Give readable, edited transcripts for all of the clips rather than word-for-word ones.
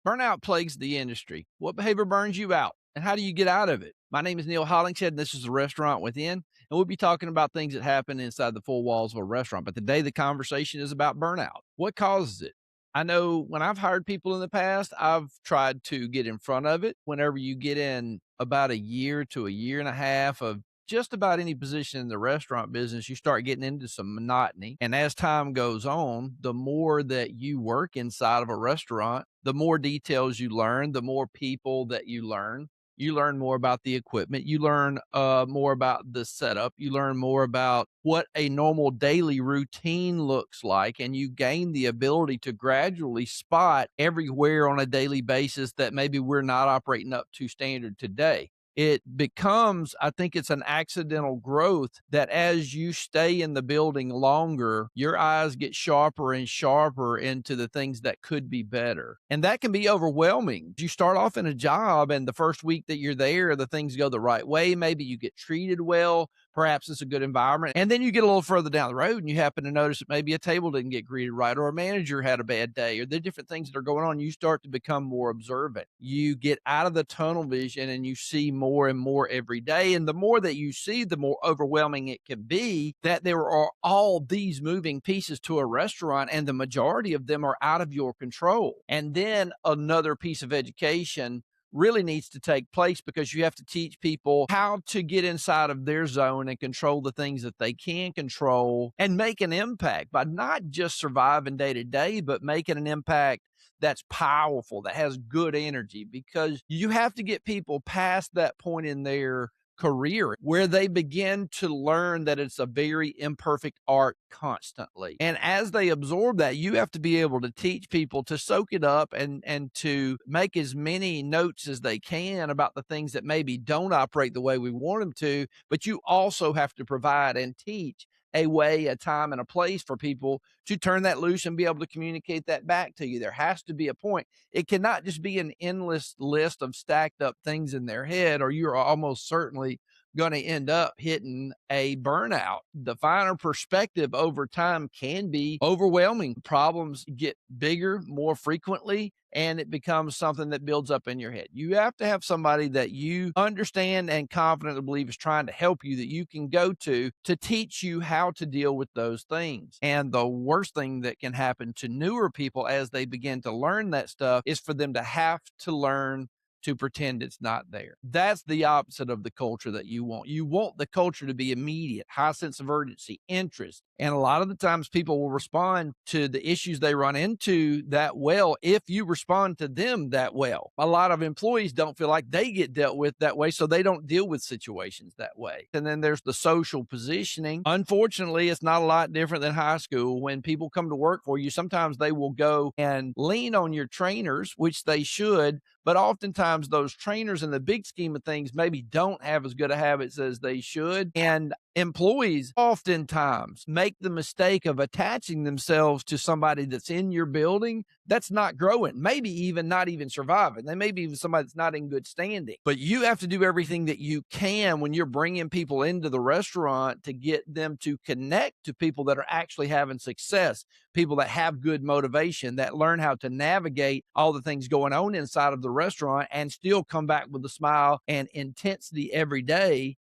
Burnout plagues the industry. What behavior burns you out, and how do you get out of it? My name is Neal Hollingshead, and this is the Restaurant Within, and we'll be talking about things that happen inside the four walls of a restaurant. But today, the conversation is about burnout. What causes it? I know when I've hired people in the past, I've tried to get in front of it. Whenever you get in about a year to a year and a half of just about any position in the restaurant business, you start getting into some monotony. And as time goes on, the more that you work inside of a restaurant, the more details you learn, the more people that you learn. You learn more about the equipment. You learn more about the setup. You learn more about what a normal daily routine looks like. And you gain the ability to gradually spot everywhere on a daily basis that maybe we're not operating up to standard today. It becomes, I think it's an accidental growth that as you stay in the building longer, your eyes get sharper and sharper into the things that could be better. And that can be overwhelming. You start off in a job, and the first week that you're there, the things go the right way. Maybe you get treated well. Perhaps it's a good environment. And then you get a little further down the road and you happen to notice that maybe a table didn't get greeted right, or a manager had a bad day, or the different things that are going on. You start to become more observant. You get out of the tunnel vision and you see more and more every day. And the more that you see, the more overwhelming it can be that there are all these moving pieces to a restaurant, and the majority of them are out of your control. And then another piece of education really needs to take place, because you have to teach people how to get inside of their zone and control the things that they can control and make an impact by not just surviving day to day, but making an impact that's powerful, that has good energy, because you have to get people past that point in their career where they begin to learn that it's a very imperfect art constantly. And as they absorb that, you have to be able to teach people to soak it up and to make as many notes as they can about the things that maybe don't operate the way we want them to. But you also have to provide and teach a way, a time, and a place for people to turn that loose and be able to communicate that back to you. There has to be a point. It cannot just be an endless list of stacked up things in their head, or you're almost certainly going to end up hitting a burnout. The finer perspective over time can be overwhelming. Problems get bigger more frequently, and it becomes something that builds up in your head. You have to have somebody that you understand and confidently believe is trying to help you, that you can go to teach you how to deal with those things. And the worst thing that can happen to newer people as they begin to learn that stuff is for them to have to learn to pretend it's not there. That's the opposite of the culture that you want. You want the culture to be immediate, high sense of urgency, interest. And a lot of the times people will respond to the issues they run into that well if you respond to them that well. A lot of employees don't feel like they get dealt with that way, so they don't deal with situations that way. And then there's the social positioning. Unfortunately, it's not a lot different than high school. When people come to work for you, sometimes they will go and lean on your trainers, which they should, but oftentimes those trainers in the big scheme of things maybe don't have as good a habits as they should. And employees oftentimes make the mistake of attaching themselves to somebody that's in your building that's not growing, maybe even not even surviving. They may be even somebody that's not in good standing. But you have to do everything that you can when you're bringing people into the restaurant to get them to connect to people that are actually having success, people that have good motivation, that learn how to navigate all the things going on inside of the restaurant and still come back with a smile and intensity every day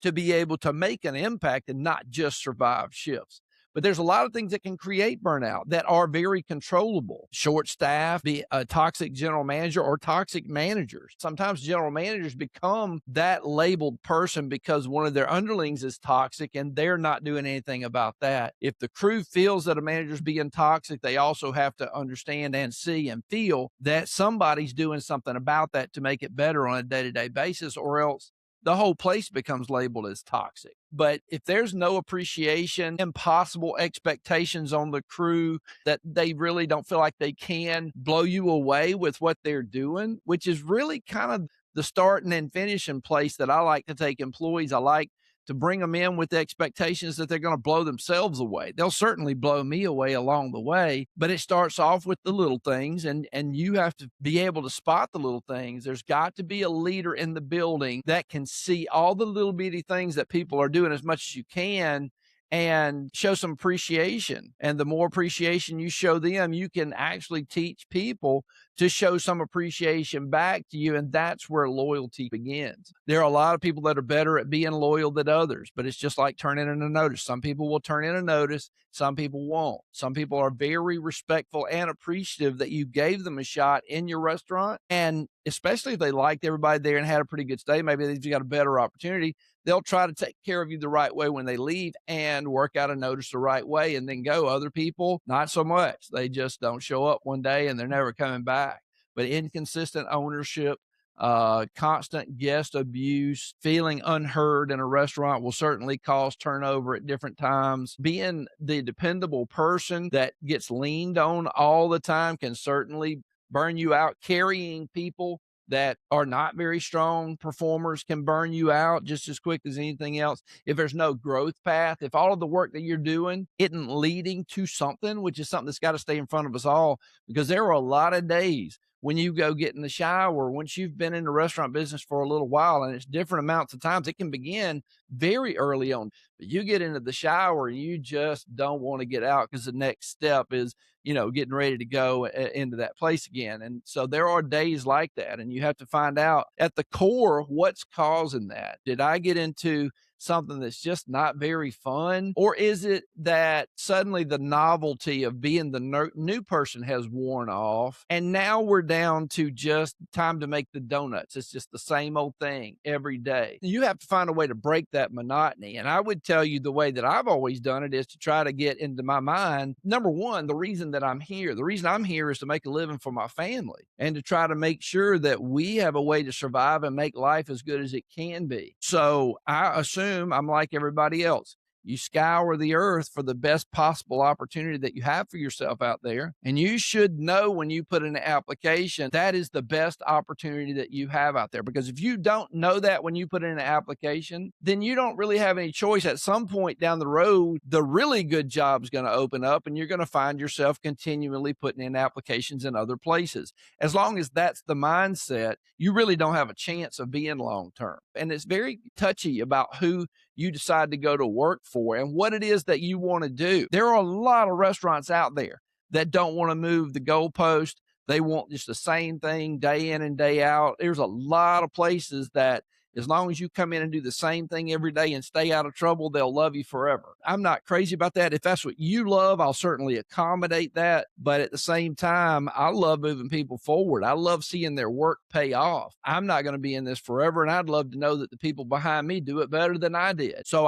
to be able to make an impact and not just survive shifts. But there's a lot of things that can create burnout that are very controllable. Short staff, be a toxic general manager, or toxic managers. Sometimes general managers become that labeled person because one of their underlings is toxic and they're not doing anything about that. If the crew feels that a manager's being toxic, they also have to understand and see and feel that somebody's doing something about that to make it better on a day-to-day basis, or else the whole place becomes labeled as toxic. But if there's no appreciation, impossible expectations on the crew, that they really don't feel like they can blow you away with what they're doing, which is really kind of the starting and finishing place that I like to take employees. I like to bring them in with the expectations that they're going to blow themselves away. They'll certainly blow me away along the way, but it starts off with the little things, and you have to be able to spot the little things. There's got to be a leader in the building that can see all the little bitty things that people are doing as much as you can and show some appreciation. And the more appreciation you show them, you can actually teach people to show some appreciation back to you. And that's where loyalty begins. There are a lot of people that are better at being loyal than others, but it's just like turning in a notice. Some people will turn in a notice, some people won't. Some people are very respectful and appreciative that you gave them a shot in your restaurant. And especially if they liked everybody there and had a pretty good stay, maybe they've got a better opportunity. They'll try to take care of you the right way when they leave and work out a notice the right way and then go. Other people, not so much. They just don't show up one day and they're never coming back. But inconsistent ownership, constant guest abuse, feeling unheard in a restaurant will certainly cause turnover at different times. Being the dependable person that gets leaned on all the time can certainly burn you out. Carrying people that are not very strong performers can burn you out just as quick as anything else. If there's no growth path, if all of the work that you're doing isn't leading to something, which is something that's got to stay in front of us all, because there are a lot of days when you go get in the shower, once you've been in the restaurant business for a little while, and it's different amounts of times, it can begin very early on, but you get into the shower and you just don't want to get out because the next step is, getting ready to go into that place again. And so there are days like that, and you have to find out at the core what's causing that. Did I get into something that's just not very fun? Or is it that suddenly the novelty of being the new person has worn off and now we're down to just time to make the donuts? It's just the same old thing every day. You have to find a way to break that monotony. And I would tell you the way that I've always done it is to try to get into my mind, number one, the reason that I'm here. The reason I'm here is to make a living for my family and to try to make sure that we have a way to survive and make life as good as it can be. So I assume I'm like everybody else. You scour the earth for the best possible opportunity that you have for yourself out there. And you should know when you put in an application, that is the best opportunity that you have out there. Because if you don't know that when you put in an application, then you don't really have any choice. At some point down the road, the really good job is going to open up and you're going to find yourself continually putting in applications in other places. As long as that's the mindset, you really don't have a chance of being long term. And it's very touchy about who you decide to go to work for and what it is that you want to do. There are a lot of restaurants out there that don't want to move the goalpost. They want just the same thing day in and day out. There's a lot of places that as long as you come in and do the same thing every day and stay out of trouble, they'll love you forever. I'm not crazy about that. If that's what you love, I'll certainly accommodate that. But at the same time, I love moving people forward. I love seeing their work pay off. I'm not going to be in this forever, and I'd love to know that the people behind me do it better than I did. So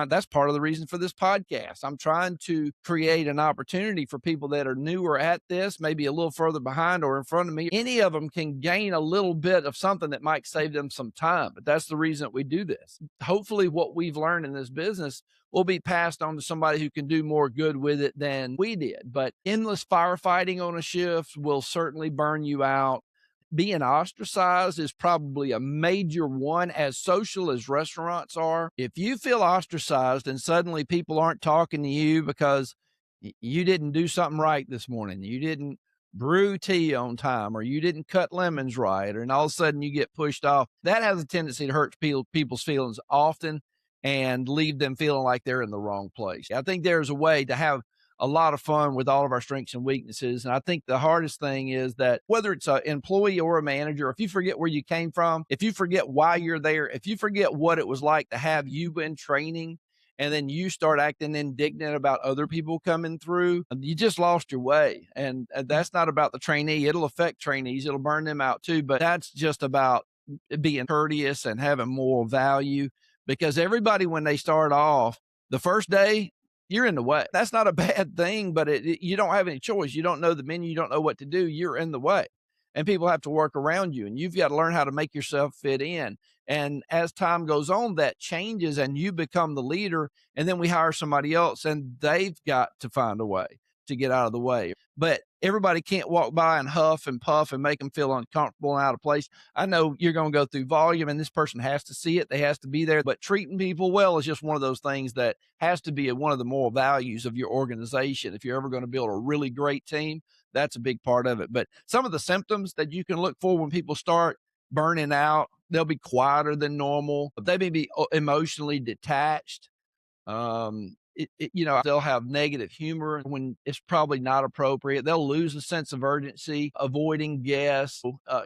that's part of the reason for this podcast. I'm trying to create an opportunity for people that are newer at this, maybe a little further behind or in front of me. Any of them can gain a little bit of something that might save them some time, but that's the reason that we do this. Hopefully what we've learned in this business will be passed on to somebody who can do more good with it than we did. But endless firefighting on a shift will certainly burn you out. Being ostracized is probably a major one, as social as restaurants are. If you feel ostracized and suddenly people aren't talking to you because you didn't do something right this morning, you didn't brew tea on time, or you didn't cut lemons right, and all of a sudden you get pushed off, that has a tendency to hurt people's feelings often and leave them feeling like they're in the wrong place. I think there's a way to have a lot of fun with all of our strengths and weaknesses. And I think the hardest thing is that whether it's an employee or a manager, if you forget where you came from, if you forget why you're there, if you forget what it was like to have you in training, and then you start acting indignant about other people coming through, you just lost your way. And that's not about the trainee. It'll affect trainees. It'll burn them out too. But that's just about being courteous and having moral value, because everybody, when they start off the first day, you're in the way. That's not a bad thing, but you don't have any choice. You don't know the menu. You don't know what to do. You're in the way. And people have to work around you, and you've got to learn how to make yourself fit in. And as time goes on, that changes and you become the leader. And then we hire somebody else and they've got to find a way to get out of the way. But everybody can't walk by and huff and puff and make them feel uncomfortable and out of place. I know you're going to go through volume and this person has to see it. They has to be there, but treating people well is just one of those things that has to be one of the moral values of your organization. If you're ever going to build a really great team, that's a big part of it. But some of the symptoms that you can look for when people start burning out, they'll be quieter than normal. They may be emotionally detached. they'll have negative humor when it's probably not appropriate. They'll lose a sense of urgency, avoiding guests.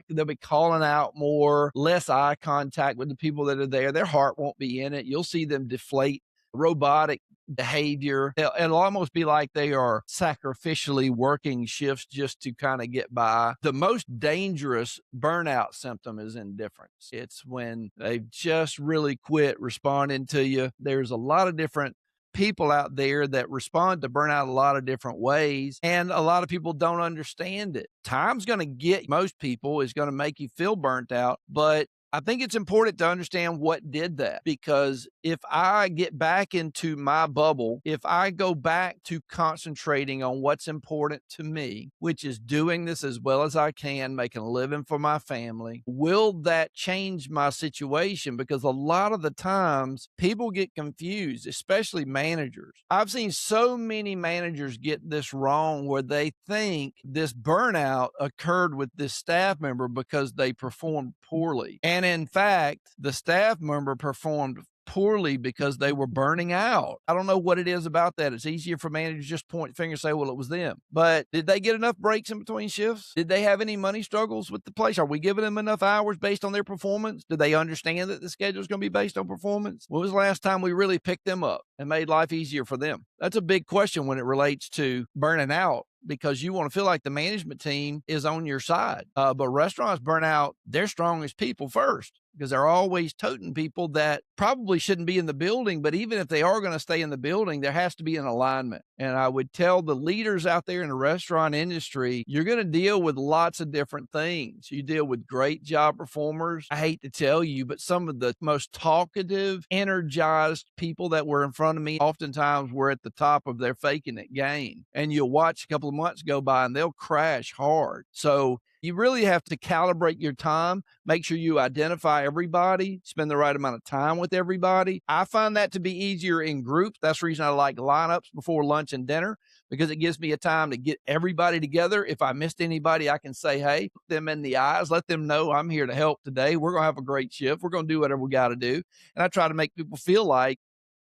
They'll be calling out more, less eye contact with the people that are there. Their heart won't be in it. You'll see them deflate, robotic behavior. It'll almost be like they are sacrificially working shifts just to kind of get by. The most dangerous burnout symptom is indifference. It's when they've just really quit responding to you. There's a lot of different people out there that respond to burnout a lot of different ways, and a lot of people don't understand it. Time's going to get most people, is going to make you feel burnt out, but I think it's important to understand what did that, because if I get back into my bubble, if I go back to concentrating on what's important to me, which is doing this as well as I can, making a living for my family, will that change my situation? Because a lot of the times people get confused, especially managers. I've seen so many managers get this wrong, where they think this burnout occurred with this staff member because they performed poorly. And in fact, the staff member performed poorly because they were burning out. I don't know what it is about that. It's easier for managers to just point the finger and say, well, it was them. But did they get enough breaks in between shifts? Did they have any money struggles with the place? Are we giving them enough hours based on their performance? Do they understand that the schedule is going to be based on performance? When was the last time we really picked them up and made life easier for them? That's a big question when it relates to burning out, because you want to feel like the management team is on your side. But restaurants burn out their strongest people first, because they're always toting people that probably shouldn't be in the building. But even if they are going to stay in the building, there has to be an alignment. And I would tell the leaders out there in the restaurant industry, you're going to deal with lots of different things. You deal with great job performers. I hate to tell you, but some of the most talkative, energized people that were in front of me oftentimes were at the top of their faking it game. And you'll watch a couple of months go by and they'll crash hard. So you really have to calibrate your time, make sure you identify everybody, spend the right amount of time with everybody. I find that to be easier in groups. That's the reason I like lineups before lunch and dinner, because it gives me a time to get everybody together. If I missed anybody, I can say, hey, look them in the eyes, let them know I'm here to help today. We're going to have a great shift. We're going to do whatever we got to do. And I try to make people feel like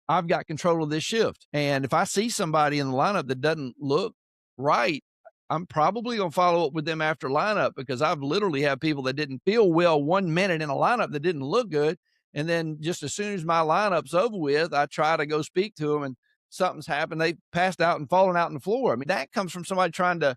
I've got control of this shift. And if I see somebody in the lineup that doesn't look right, I'm probably going to follow up with them after lineup, because I've literally had people that didn't feel well 1 minute in a lineup that didn't look good. And then just as soon as my lineup's over with, I try to go speak to them and something's happened. They passed out and fallen out on the floor. I mean, that comes from somebody trying to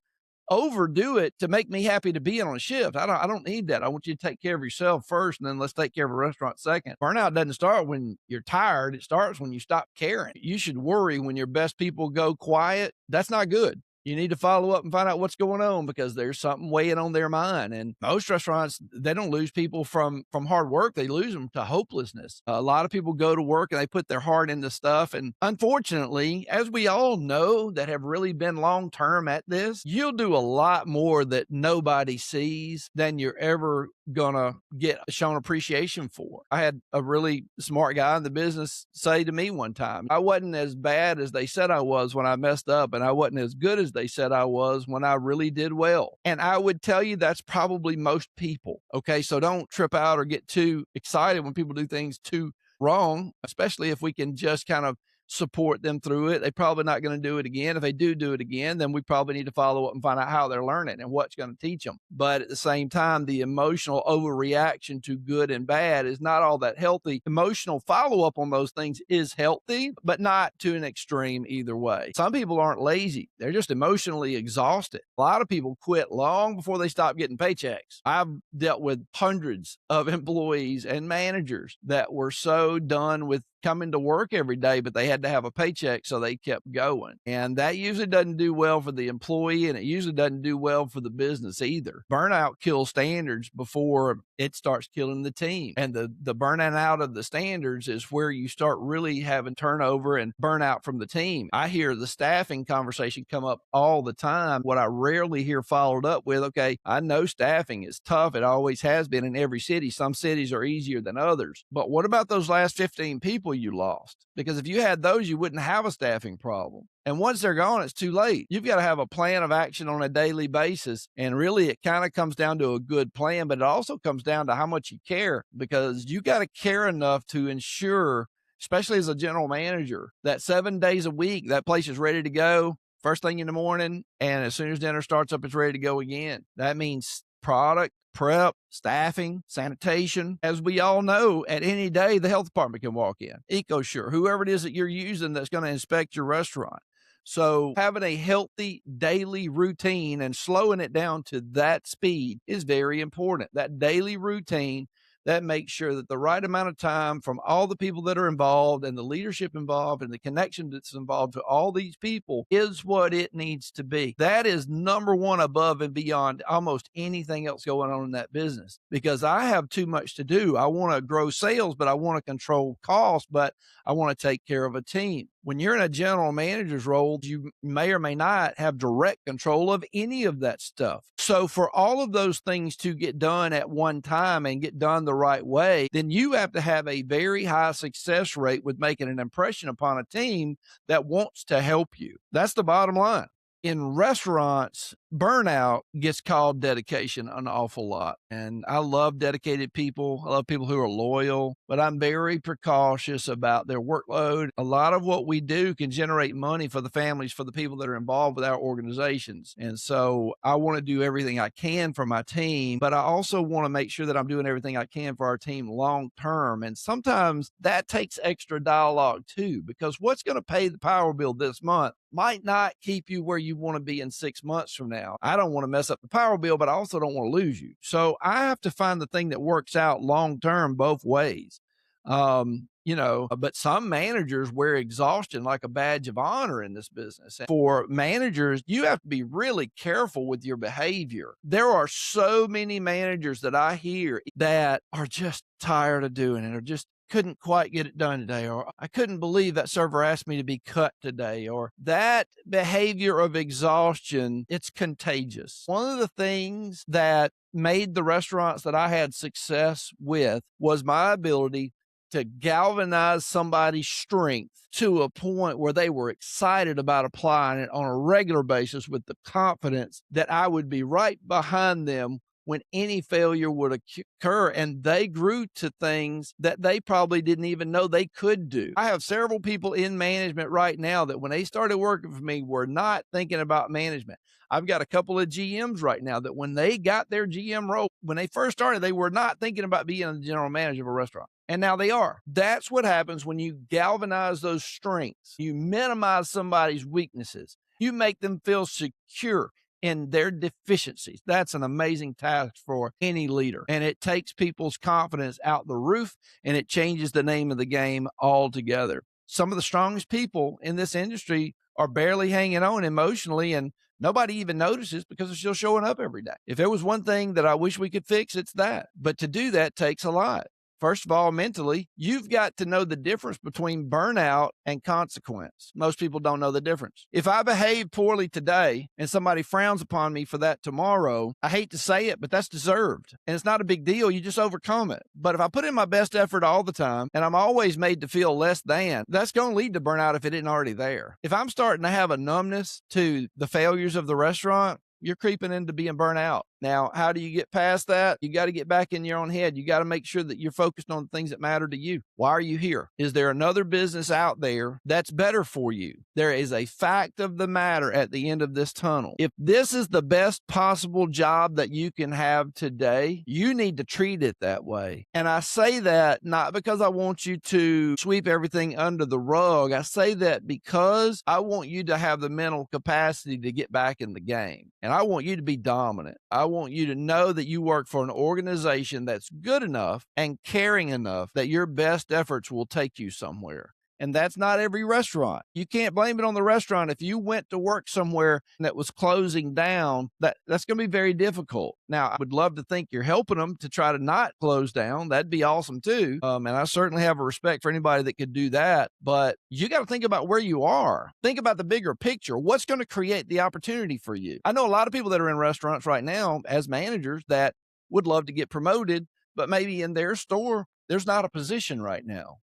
overdo it to make me happy to be on a shift. I don't need that. I want you to take care of yourself first, and then let's take care of a restaurant second. Burnout doesn't start when you're tired. It starts when you stop caring. You should worry when your best people go quiet. That's not good. You need to follow up and find out what's going on, because there's something weighing on their mind. And most restaurants, they don't lose people from hard work. They lose them to hopelessness. A lot of people go to work and they put their heart into stuff. And unfortunately, as we all know that have really been long-term at this, you'll do a lot more that nobody sees than you're ever gonna get shown appreciation for. I had a really smart guy in the business say to me one time, I wasn't as bad as they said I was when I messed up, and I wasn't as good as they said I was when I really did well. And I would tell you that's probably most people. Okay, so don't trip out or get too excited when people do things too wrong, especially if we can just kind of support them through it. They're probably not going to do it again. If they do it again, then we probably need to follow up and find out how they're learning and what's going to teach them. But at the same time, the emotional overreaction to good and bad is not all that healthy. Emotional follow-up on those things is healthy, but not to an extreme either way. Some people aren't lazy. They're just emotionally exhausted. A lot of people quit long before they stop getting paychecks. I've dealt with hundreds of employees and managers that were so done with coming to work every day, but they had to have a paycheck, so they kept going. And that usually doesn't do well for the employee, and it usually doesn't do well for the business either. Burnout kills standards before it starts killing the team. And the burning out of the standards is where you start really having turnover and burnout from the team. I hear the staffing conversation come up all the time. What I rarely hear followed up with, okay, I know staffing is tough. It always has been in every city. Some cities are easier than others. But what about those last 15 people you lost? Because if you had those, you wouldn't have a staffing problem. And once they're gone, it's too late. You've got to have a plan of action on a daily basis. And really, it kind of comes down to a good plan, but it also comes down to how much you care, because you got to care enough to ensure especially as a general manager, that 7 days a week, that place is ready to go first thing in the morning. And as soon as dinner starts up, it's ready to go again. That means product, prep, staffing, sanitation. As we all know, at any day, the health department can walk in, EcoSure, whoever it is that you're using that's going to inspect your restaurant. So having a healthy daily routine and slowing it down to that speed is very important. That daily routine that makes sure that the right amount of time from all the people that are involved and the leadership involved and the connection that's involved to all these people is what it needs to be. That is number one above and beyond almost anything else going on in that business, because I have too much to do. I want to grow sales, but I want to control costs, but I want to take care of a team. When you're in a general manager's role, you may or may not have direct control of any of that stuff. So for all of those things to get done at one time and get done the right way, then you have to have a very high success rate with making an impression upon a team that wants to help you. That's the bottom line. In restaurants, burnout gets called dedication an awful lot. And I love dedicated people. I love people who are loyal, but I'm very precautious about their workload. A lot of what we do can generate money for the families, for the people that are involved with our organizations. And so I want to do everything I can for my team, but I also want to make sure that I'm doing everything I can for our team long term. And sometimes that takes extra dialogue too, because what's going to pay the power bill this month might not keep you where you want to be in 6 months from now. I don't want to mess up the power bill, but I also don't want to lose you. So I have to find the thing that works out long term both ways. But some managers wear exhaustion like a badge of honor in this business. And for managers, you have to be really careful with your behavior. There are so many managers that I hear that are just tired of doing it, or just couldn't quite get it done today, or I couldn't believe that server asked me to be cut today, or that behavior of exhaustion, it's contagious. One of the things that made the restaurants that I had success with was my ability to galvanize somebody's strength to a point where they were excited about applying it on a regular basis with the confidence that I would be right behind them when any failure would occur, and they grew to things that they probably didn't even know they could do. I have several people in management right now that when they started working for me were not thinking about management. I've got a couple of GMs right now that when they got their GM role, when they first started, they were not thinking about being a general manager of a restaurant. And now they are. That's what happens when you galvanize those strengths. You minimize somebody's weaknesses. You make them feel secure in their deficiencies. That's an amazing task for any leader. And it takes people's confidence out the roof, and it changes the name of the game altogether. Some of the strongest people in this industry are barely hanging on emotionally, and nobody even notices because they're still showing up every day. If there was one thing that I wish we could fix, it's that. But to do that takes a lot. First of all, mentally, you've got to know the difference between burnout and consequence. Most people don't know the difference. If I behave poorly today and somebody frowns upon me for that tomorrow, I hate to say it, but that's deserved. And it's not a big deal. You just overcome it. But if I put in my best effort all the time and I'm always made to feel less than, that's going to lead to burnout if it isn't already there. If I'm starting to have a numbness to the failures of the restaurant, you're creeping into being burnt out. Now, how do you get past that? You got to get back in your own head. You got to make sure that you're focused on the things that matter to you. Why are you here? Is there another business out there that's better for you? There is a fact of the matter at the end of this tunnel. If this is the best possible job that you can have today, you need to treat it that way. And I say that not because I want you to sweep everything under the rug. I say that because I want you to have the mental capacity to get back in the game. And I want you to be dominant. I want you to know that you work for an organization that's good enough and caring enough that your best efforts will take you somewhere. And that's not every restaurant. You can't blame it on the restaurant. If you went to work somewhere that was closing down, that's going to be very difficult. Now, I would love to think you're helping them to try to not close down. That'd be awesome too. And I certainly have a respect for anybody that could do that. But you got to think about where you are. Think about the bigger picture. What's going to create the opportunity for you? I know a lot of people that are in restaurants right now as managers that would love to get promoted, but maybe in their store, there's not a position right now.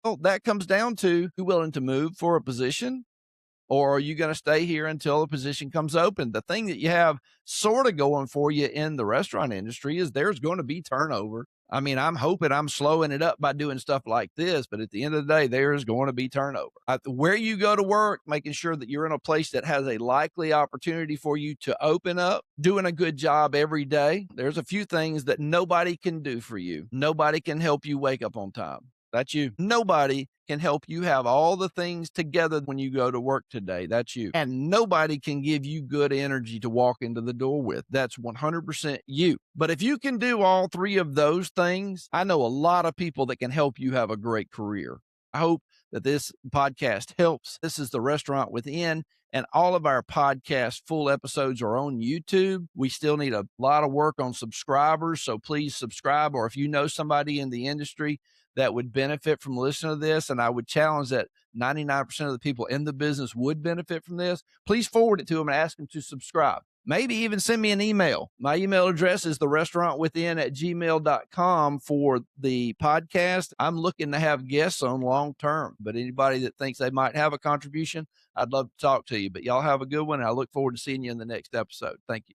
Well, that comes down to who's willing to move for a position or are you going to stay here until a position comes open? The thing that you have sort of going for you in the restaurant industry is there's going to be turnover. I mean, I'm hoping I'm slowing it up by doing stuff like this, but at the end of the day, there is going to be turnover. Where you go to work, making sure that you're in a place that has a likely opportunity for you to open up, doing a good job every day. There's a few things that nobody can do for you. Nobody can help you wake up on time. That's you. Nobody can help you have all the things together when you go to work today. That's you. And nobody can give you good energy to walk into the door with. That's 100% you. But if you can do all three of those things, I know a lot of people that can help you have a great career. I hope that this podcast helps. This is the Restaurant Within, and all of our podcast full episodes are on YouTube. We still need a lot of work on subscribers, so please subscribe. Or if you know somebody in the industry that would benefit from listening to this, and I would challenge that 99% of the people in the business would benefit from this, please forward it to them and ask them to subscribe. Maybe even send me an email. My email address is therestaurantwithin@gmail.com for the podcast. I'm looking to have guests on long term, but anybody that thinks they might have a contribution, I'd love to talk to you. But y'all have a good one. I look forward to seeing you in the next episode. Thank you.